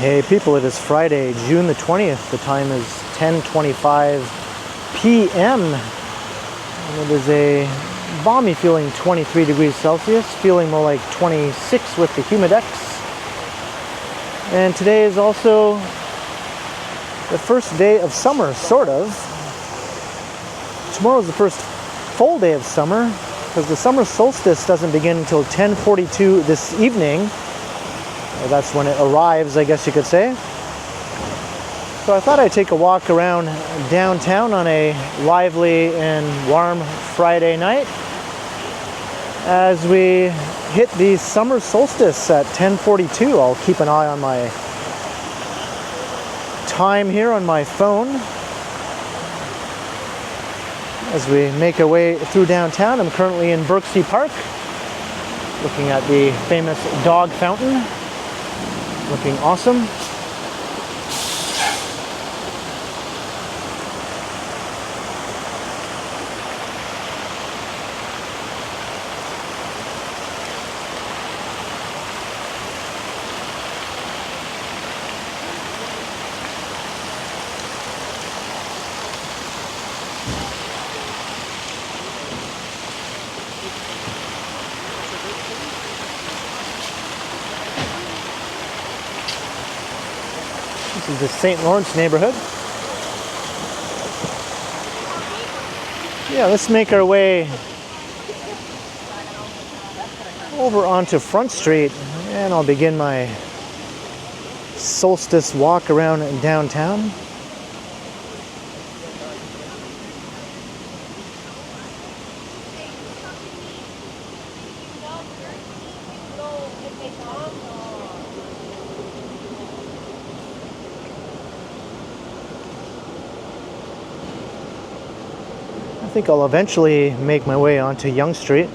Hey people, it is Friday, June the 20th. The time is 10:25 p.m. and it is a balmy feeling 23 degrees Celsius, feeling more like 26 with the humidex. And today is also the first day of summer, sort of. Tomorrow is the first full day of summer because the summer solstice doesn't begin until 10:42 this evening. That's when it arrives, I guess you could say. So I thought I'd take a walk around downtown on a lively and warm Friday night as we hit the summer solstice at 10:42. I'll keep an eye on my time here on my phone as we make our way through downtown. I'm currently in Berczy Park, looking at the famous dog fountain. Looking awesome. This is the St. Lawrence neighborhood. Yeah, let's make our way over onto Front Street and I'll begin my solstice walk around downtown. I think I'll eventually make my way onto Yonge Street.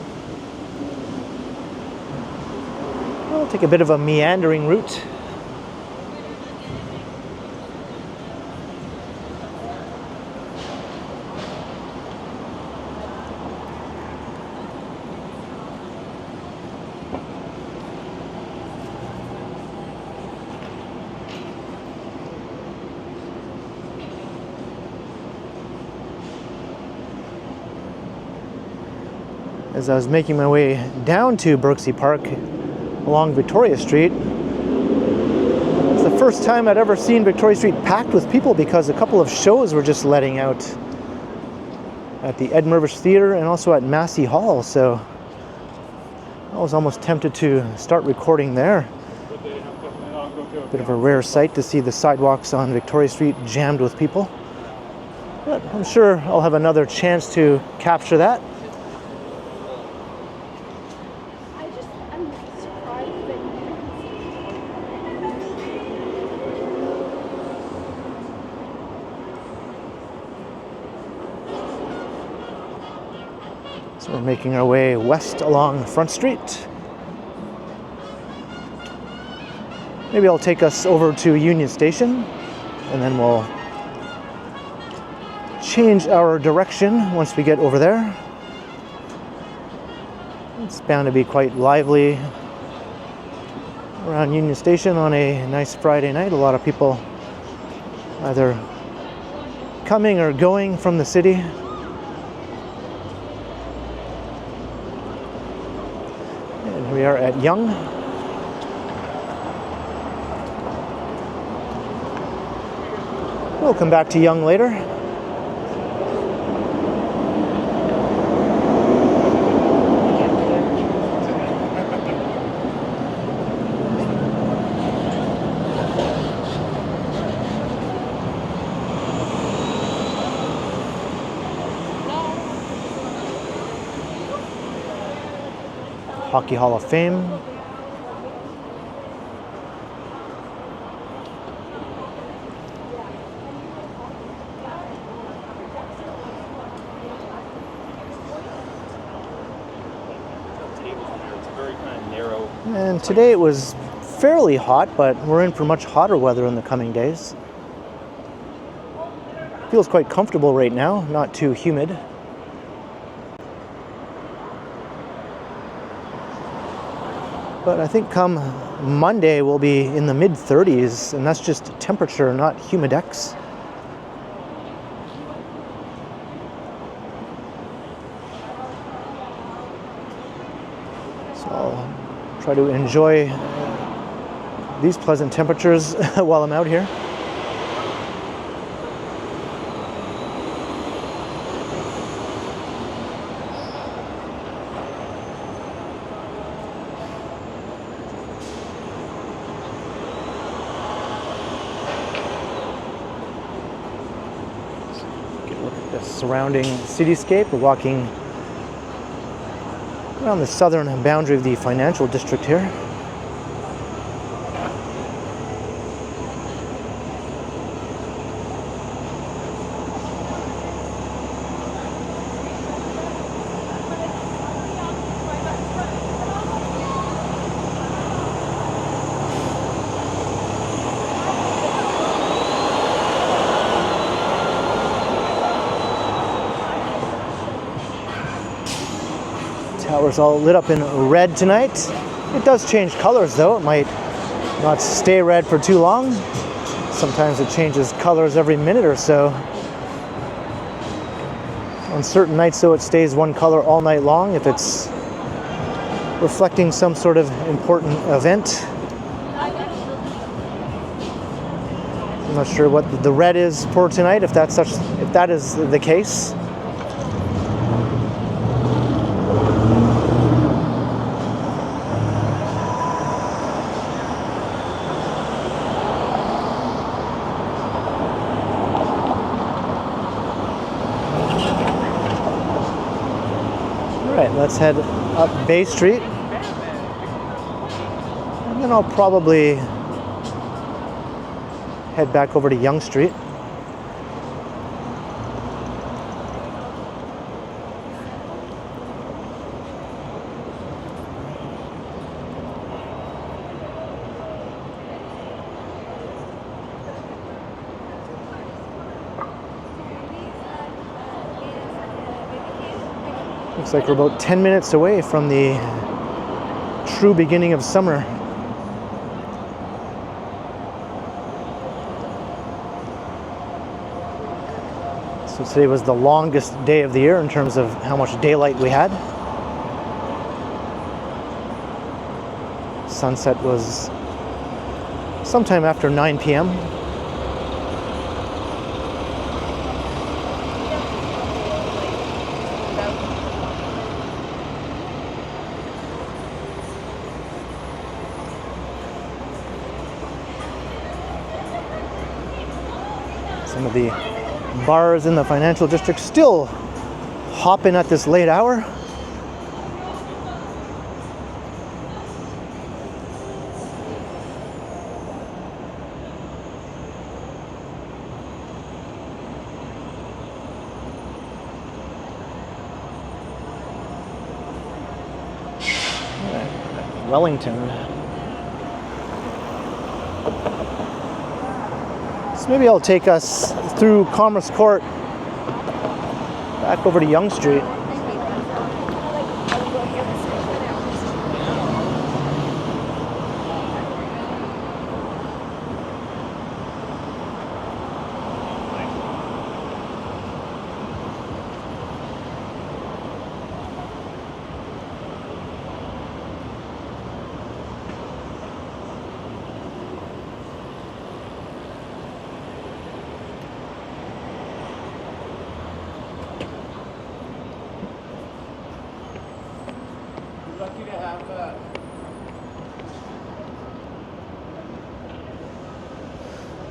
I'll take a bit of a meandering route. As I was making my way down to Berczy Park along Victoria Street, it's the first time I'd ever seen Victoria Street packed with people because a couple of shows were just letting out at the Ed Mirvish Theatre and also at Massey Hall, so I was almost tempted to start recording there. Bit of a rare sight to see the sidewalks on Victoria Street jammed with people, but I'm sure I'll have another chance to capture that. So we're making our way west along Front Street. Maybe I'll take us over to Union Station and then we'll change our direction once we get over there. It's bound to be quite lively around Union Station on a nice Friday night. A lot of people either coming or going from the city. We are at Yonge. We'll come back to Yonge later. Hockey Hall of Fame. And today it was fairly hot, but we're in for much hotter weather in the coming days. Feels quite comfortable right now, not too humid. But I think come Monday we'll be in the mid-30s, and that's just temperature, not humidex. So I'll try to enjoy these pleasant temperatures while I'm out here. Surrounding cityscape. We're walking around the southern boundary of the financial district here. Tower's all lit up in red tonight. It does change colors though. It might not stay red for too long. Sometimes it changes colors every minute or so. On certain nights though, it stays one color all night long if it's reflecting some sort of important event. I'm not sure what the red is for tonight, if that is the case. Let's head up Bay Street, and then I'll probably head back over to Yonge Street. Looks like we're about 10 minutes away from the true beginning of summer. So today was the longest day of the year in terms of how much daylight we had. Sunset was sometime after 9 p.m. Some of the bars in the financial district still hopping at this late hour. Wellington. So maybe I'll take us through Commerce Court back over to Yonge Street.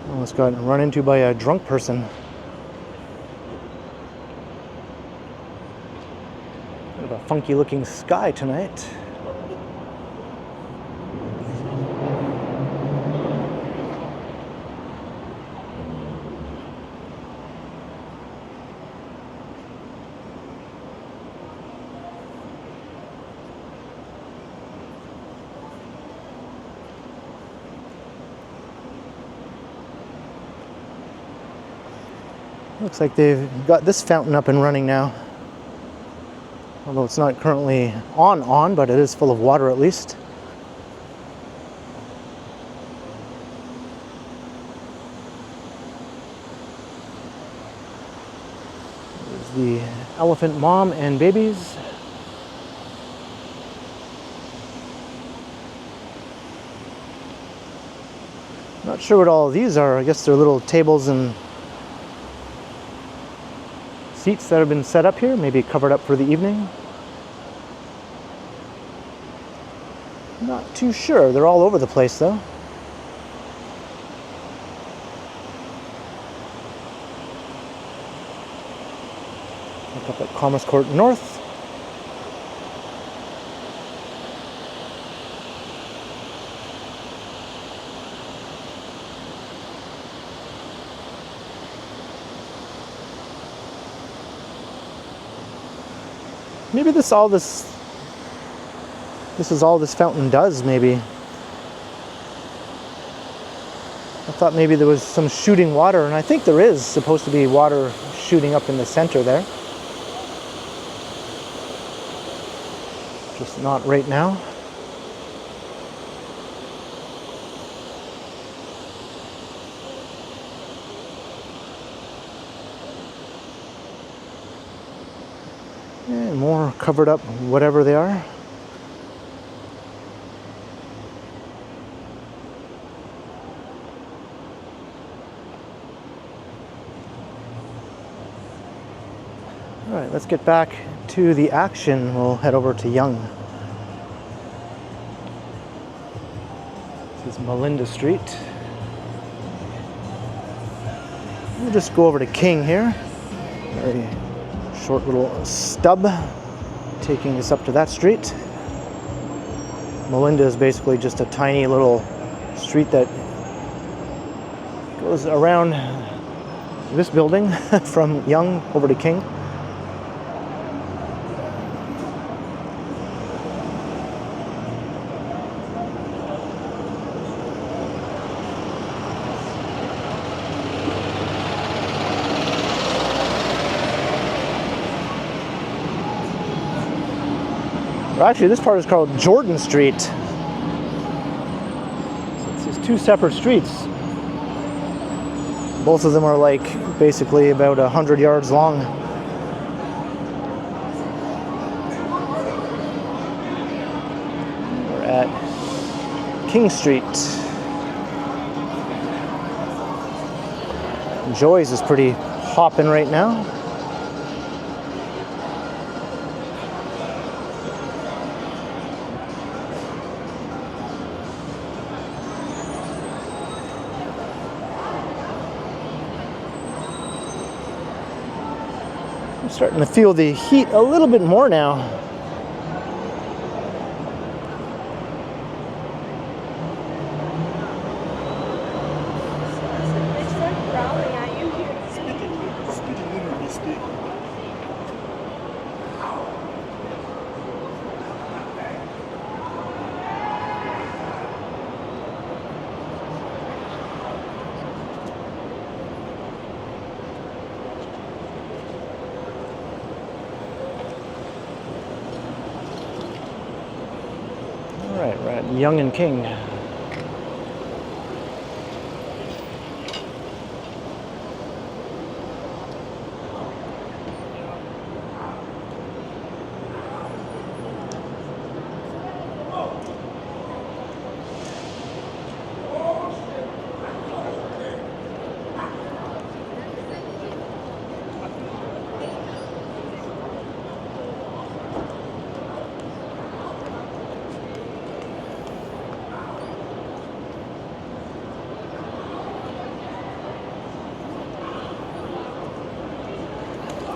Almost got run into by a drunk person. Bit of a funky looking sky tonight. Looks like they've got this fountain up and running now. Although it's not currently on, but it is full of water at least. the elephant mom and babies. Not sure what all of these are. I guess they're little tables and seats that have been set up here, maybe covered up for the evening. Not too sure. They're all over the place though. Look up at Commerce Court North. Maybe this is all this fountain does, maybe. I thought maybe there was some shooting water, and I think there is supposed to be water shooting up in the center there. Just not right now. And more covered up, whatever they are. All right, let's get back to the action. We'll head over to Yonge. This is Melinda Street. We'll just go over to King here. Very short little stub taking us up to that street. Melinda is basically just a tiny little street that goes around this building from Yonge over to King. Actually, this part is called Jordan Street. So it's just two separate streets. Both of them are like basically about 100 yards long. We're at King Street. Joy's is pretty hopping right now. I'm starting to feel the heat a little bit more now. Right, we're at Yonge and King.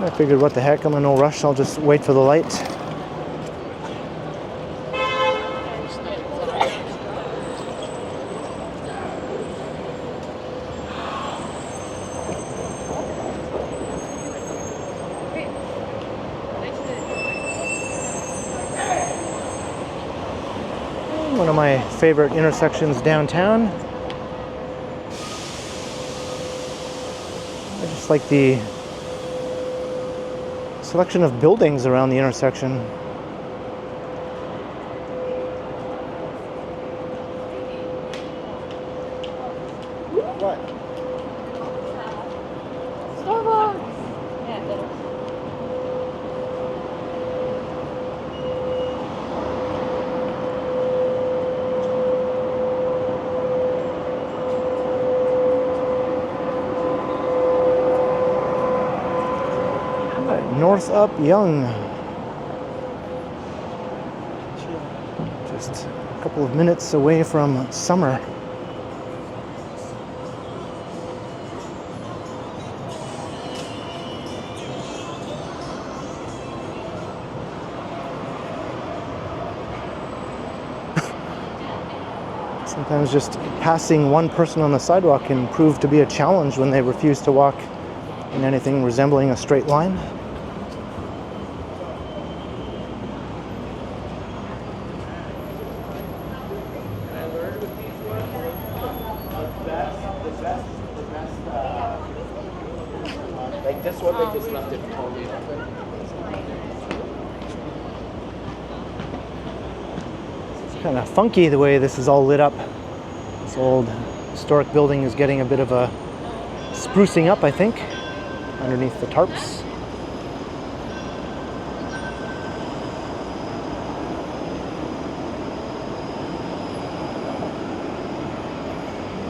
I figured, what the heck, I'm in no rush, I'll just wait for the light. One of my favorite intersections downtown. I just like the selection of buildings around the intersection. What? Starbucks! Yeah, North up Yonge. Just a couple of minutes away from summer. Sometimes just passing one person on the sidewalk can prove to be a challenge when they refuse to walk in anything resembling a straight line. Like this one, they just left it totally open. It's kind of funky the way this is all lit up. This old historic building is getting a bit of a sprucing up, I think, underneath the tarps.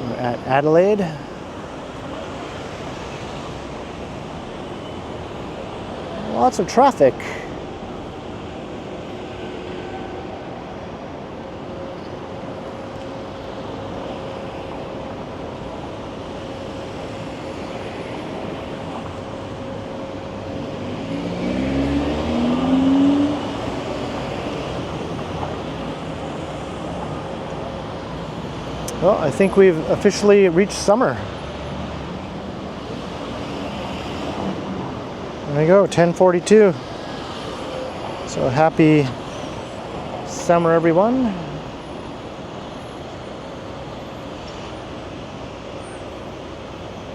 We're at Adelaide. Lots of traffic. Well, I think we've officially reached summer. There we go, 10:42. So happy summer, everyone.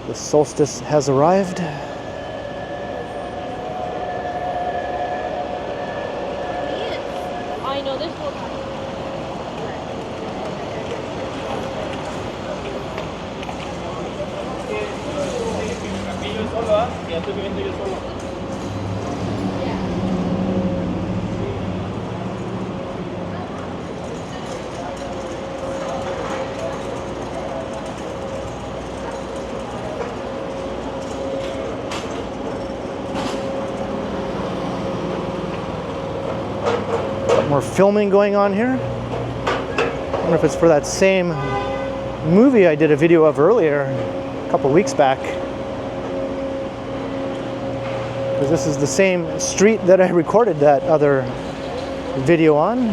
The solstice has arrived. I know this one. More filming going on here. I wonder if it's for that same movie I did a video of earlier, a couple weeks back. Because this is the same street that I recorded that other video on.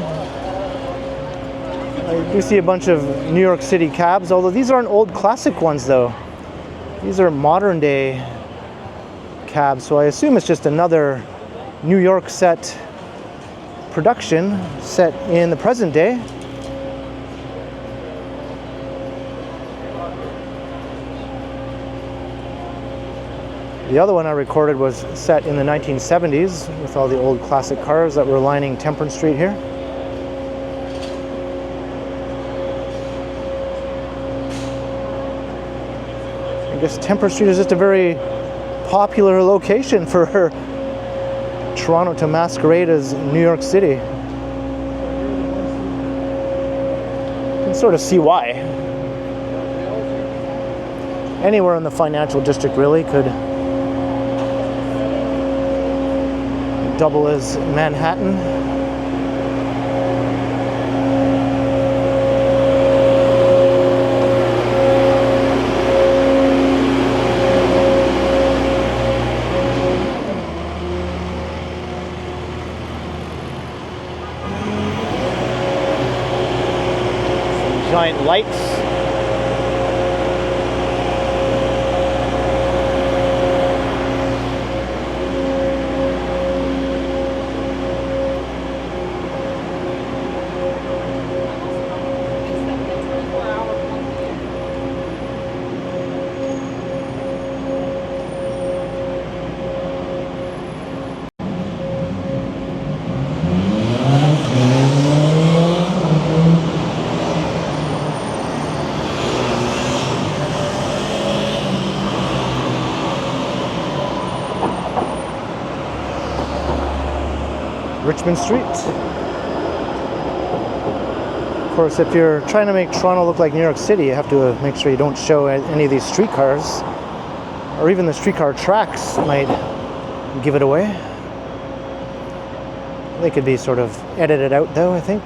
I do see a bunch of New York City cabs, although these aren't old classic ones though. These are modern day cabs, so I assume it's just another New York set production set in the present day. The other one I recorded was set in the 1970s with all the old classic cars that were lining Temperance Street here. I guess Temperance Street is just a very popular location for Toronto to masquerade as New York City. You can sort of see why. Anywhere in the financial district really could double as Manhattan. Giant lights. Richmond Street. Of course, if you're trying to make Toronto look like New York City, you have to make sure you don't show any of these streetcars, or even the streetcar tracks might give it away. They could be sort of edited out though, I think.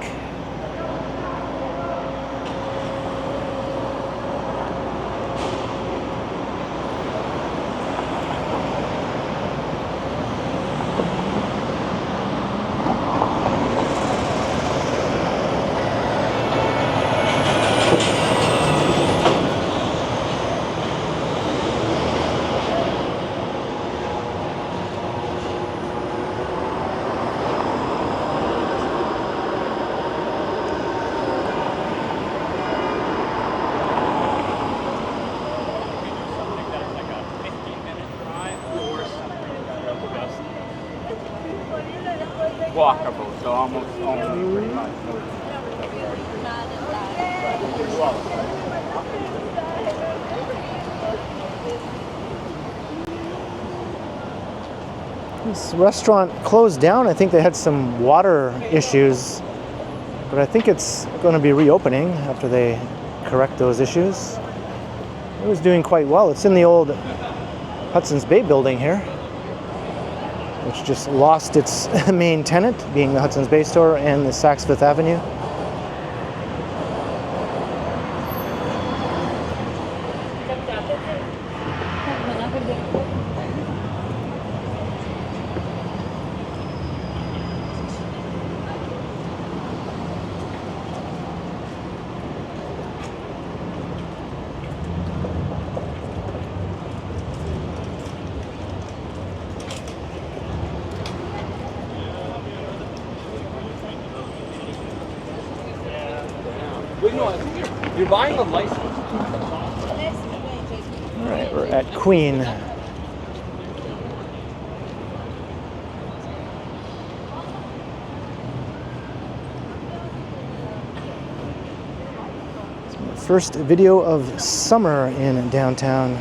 Walkable, so almost pretty much. This restaurant closed down. I think they had some water issues, but I think it's going to be reopening after they correct those issues. It was doing quite well. It's in the old Hudson's Bay building here, which just lost its main tenant, being the Hudson's Bay store and the Saks Fifth Avenue. Wait, no, you're buying a license. All right, we're at Queen. It's my first video of summer in downtown.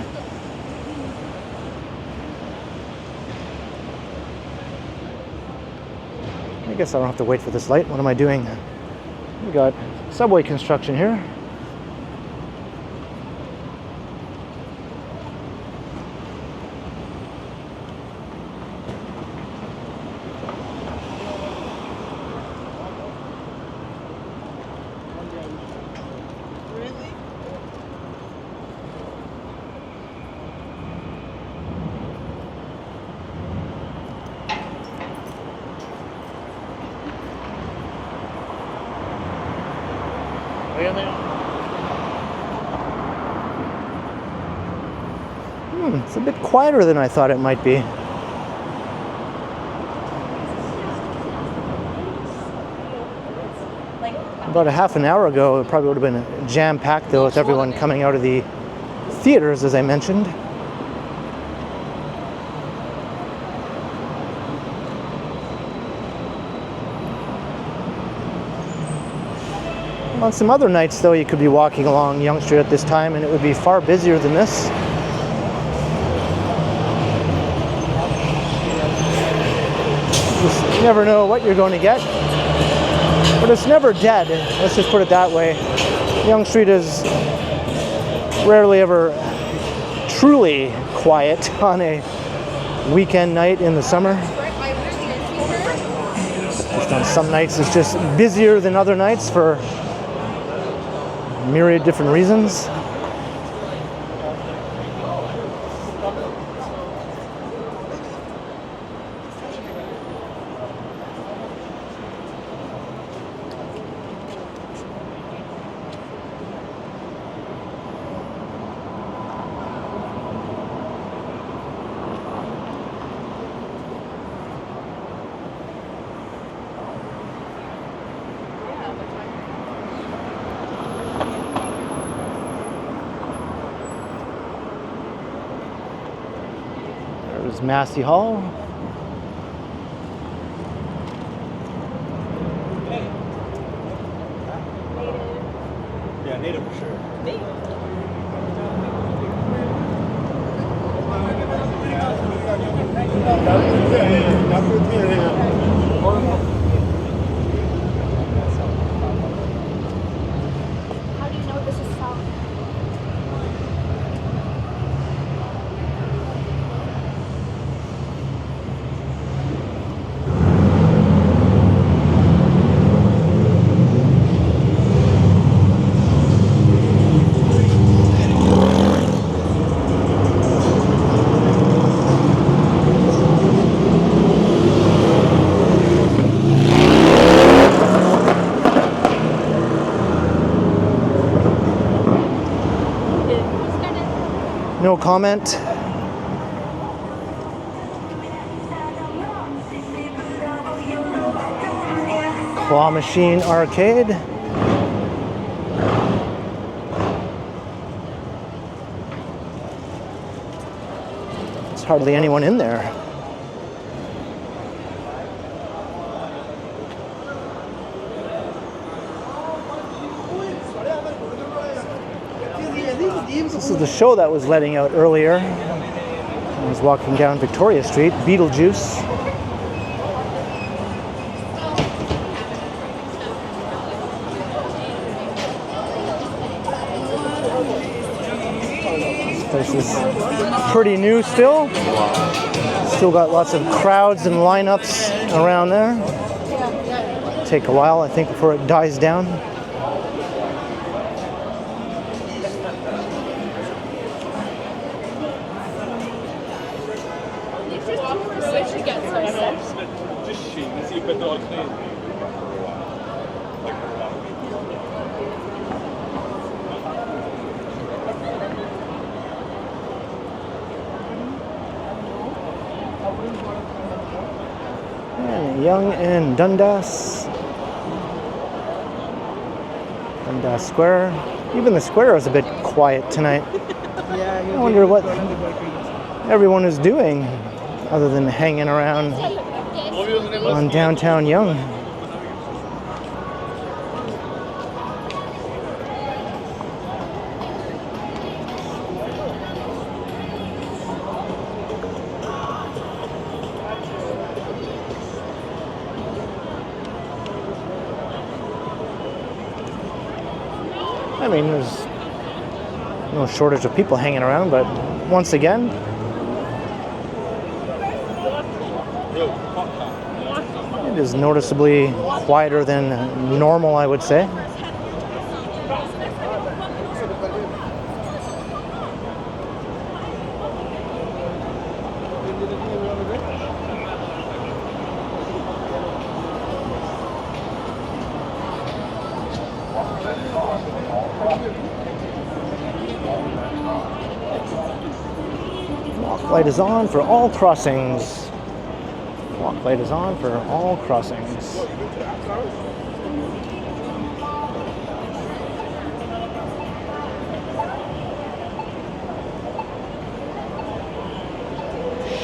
I guess I don't have to wait for this light. What am I doing? We got subway construction here. It's a bit quieter than I thought it might be. About a half an hour ago, it probably would have been jam-packed though, with everyone coming out of the theaters, as I mentioned. On some other nights though, you could be walking along Yonge Street at this time and it would be far busier than this. You never know what you're going to get, but it's never dead. Let's just put it that way. Yonge Street is rarely ever truly quiet on a weekend night in the summer. Just on some nights it's just busier than other nights for myriad different reasons. There's Massey Hall. Yeah, native for sure. How do you know this is South? No comment. Claw Machine Arcade. There's hardly anyone in there. This is the show that was letting out earlier. I was walking down Victoria Street, Beetlejuice. This place is pretty new still. Still got lots of crowds and lineups around there. Take a while, I think, before it dies down. And Yonge and Dundas Square. Even the square is a bit quiet tonight. I wonder what everyone is doing other than hanging around on downtown Yonge. I mean, there's no shortage of people hanging around, but once again, it is noticeably quieter than normal, I would say. Walk light is on for all crossings. Walk light is on for all crossings.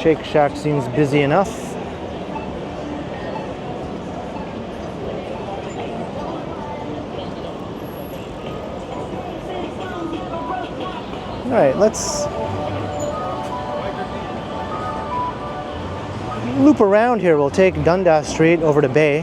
Shake Shack seems busy enough. All right, let's loop around here. We'll take Dundas Street over to Bay.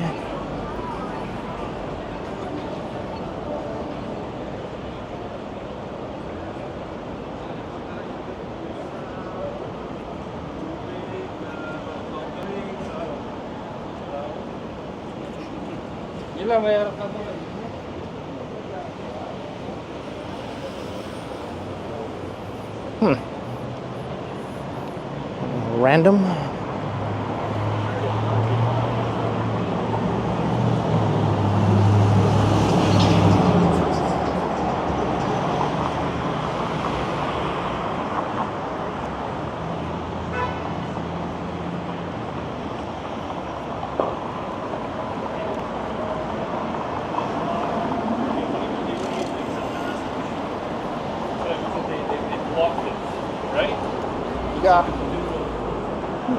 Random.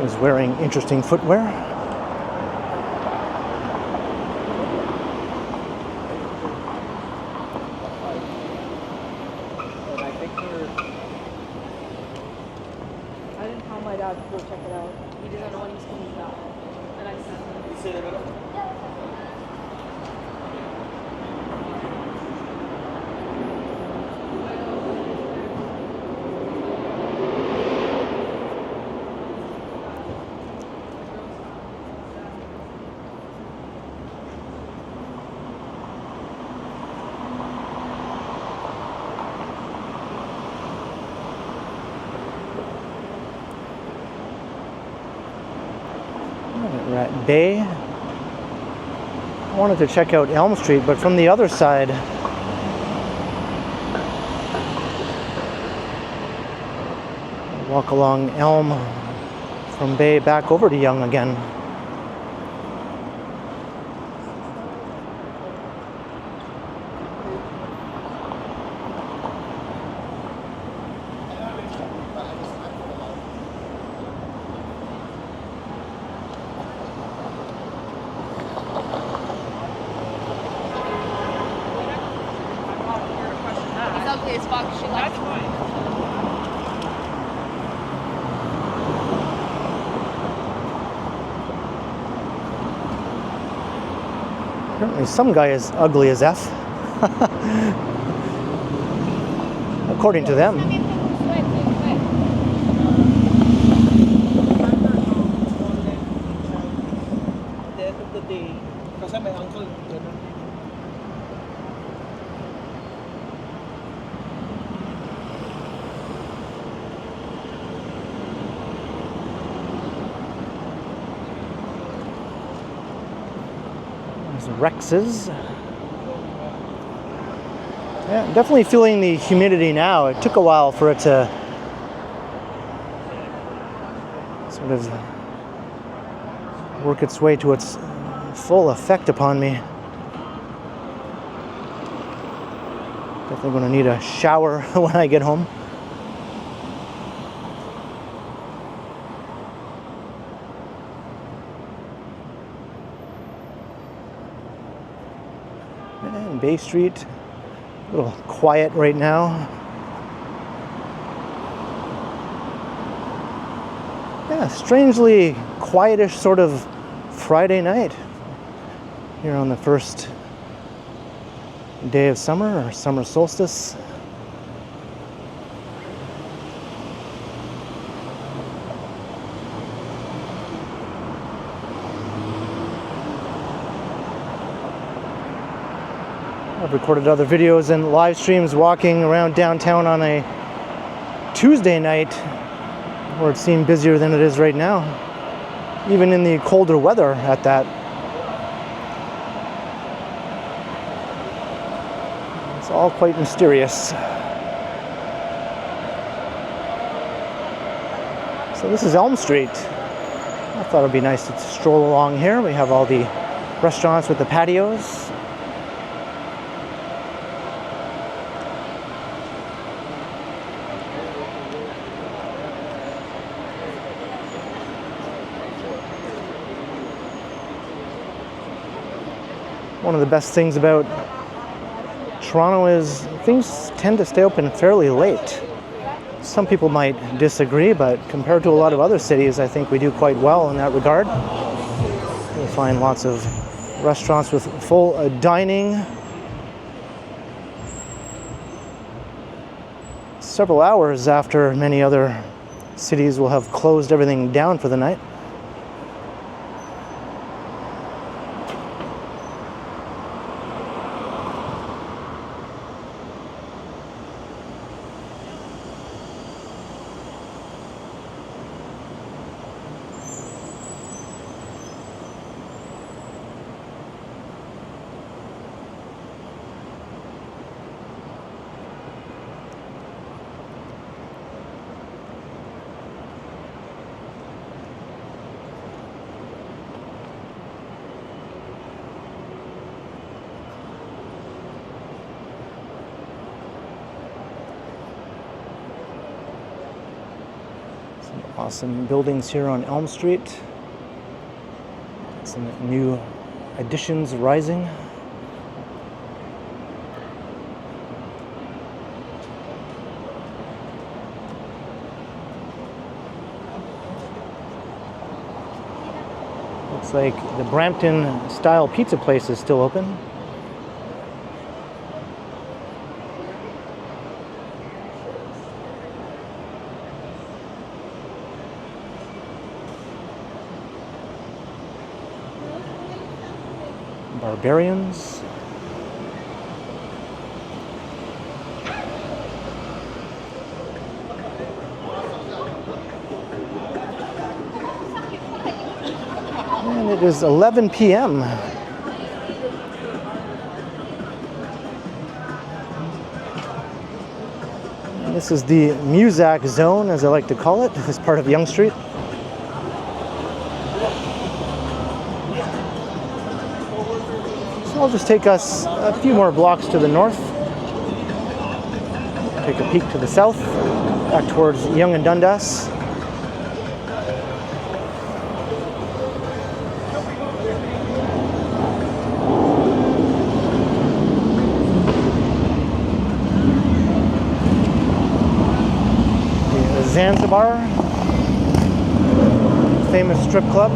Is wearing interesting footwear. And I think I didn't tell my dad to go check it out. He didn't know when he was coming back. And I sent him. You sit in the middle? We're at Bay. I wanted to check out Elm Street, but from the other side. walk along Elm from Bay back over to Yonge again. He's ugly as fuck. She likes him. Apparently some guy is ugly as F. According to them. At the end of the day, kasi may uncle, ganun. Rexes. Yeah, definitely feeling the humidity now. It took a while for it to sort of work its way to its full effect upon me. Definitely going to need a shower when I get home. And Bay Street, a little quiet right now. Yeah, strangely quietish sort of Friday night here on the first day of summer, or summer solstice. I've recorded other videos and live streams walking around downtown on a Tuesday night where it seemed busier than it is right now, even in the colder weather at that. It's all quite mysterious. So this is Elm Street. I thought it would be nice to stroll along here. We have all the restaurants with the patios. One of the best things about Toronto is things tend to stay open fairly late. Some people might disagree, but compared to a lot of other cities, I think we do quite well in that regard. You'll find lots of restaurants with full dining. Several hours after many other cities will have closed everything down for the night. Awesome buildings here on Elm Street. Some new additions rising. Looks like the Brampton style pizza place is still open. Barbarians. And it is 11 p.m. This is the Muzak zone, as I like to call it, as part of Yonge Street. So I'll just take us a few more blocks to the north. Take a peek to the south, back towards Yonge and Dundas. Zanzibar, famous strip club.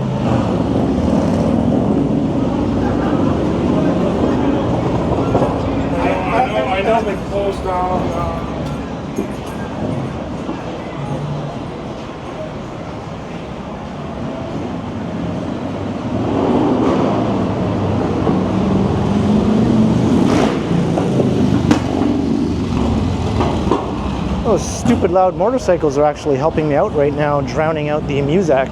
I know they closed down. Those stupid loud motorcycles are actually helping me out right now, drowning out the Muzak.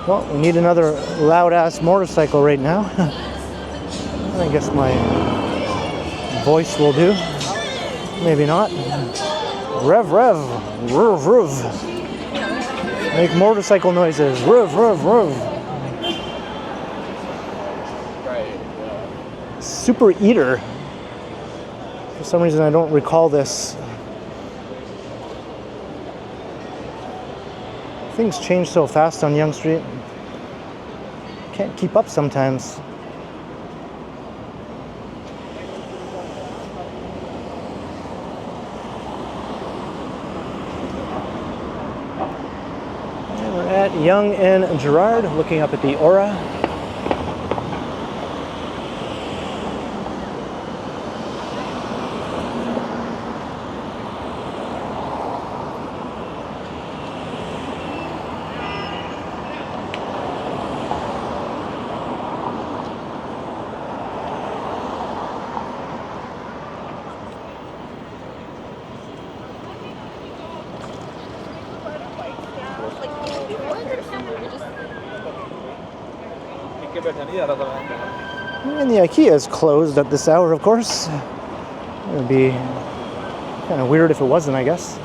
Well, we need another loud-ass motorcycle right now. I guess my voice will do. Maybe not. Rev, rev, rev, rev. Make motorcycle noises. Rev, rev, rev. Super Eater. For some reason I don't recall this. Things change so fast on Yonge Street. Can't keep up sometimes. And we're at Yonge and Gerard, looking up at the Aura. And the IKEA is closed at this hour, of course. It would be kind of weird if it wasn't, I guess.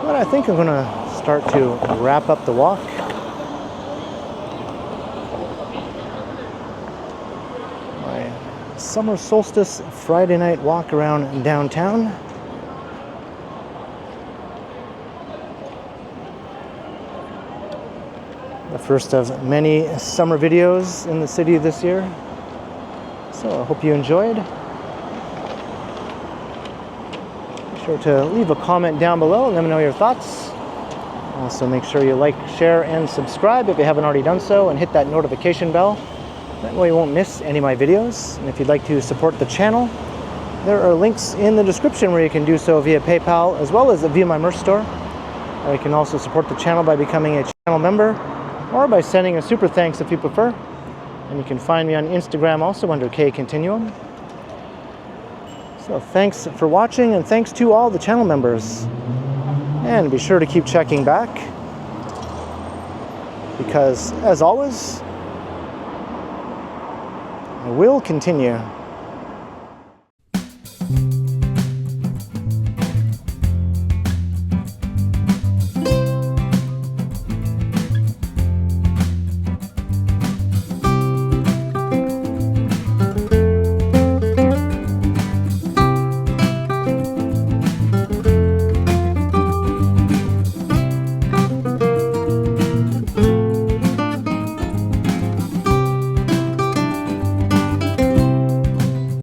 But I think I'm going to start to wrap up the walk. Summer Solstice Friday night walk around downtown. The first of many summer videos in the city this year. So I hope you enjoyed. Be sure to leave a comment down below and let me know your thoughts. Also make sure you like, share, and subscribe if you haven't already done so, and hit that notification bell. That way you won't miss any of my videos. And if you'd like to support the channel, there are links in the description where you can do so via PayPal as well as via my merch store. Or you can also support the channel by becoming a channel member or by sending a super thanks if you prefer. And you can find me on Instagram also under KContinuum. So thanks for watching, and thanks to all the channel members. And be sure to keep checking back, because as always, I will continue.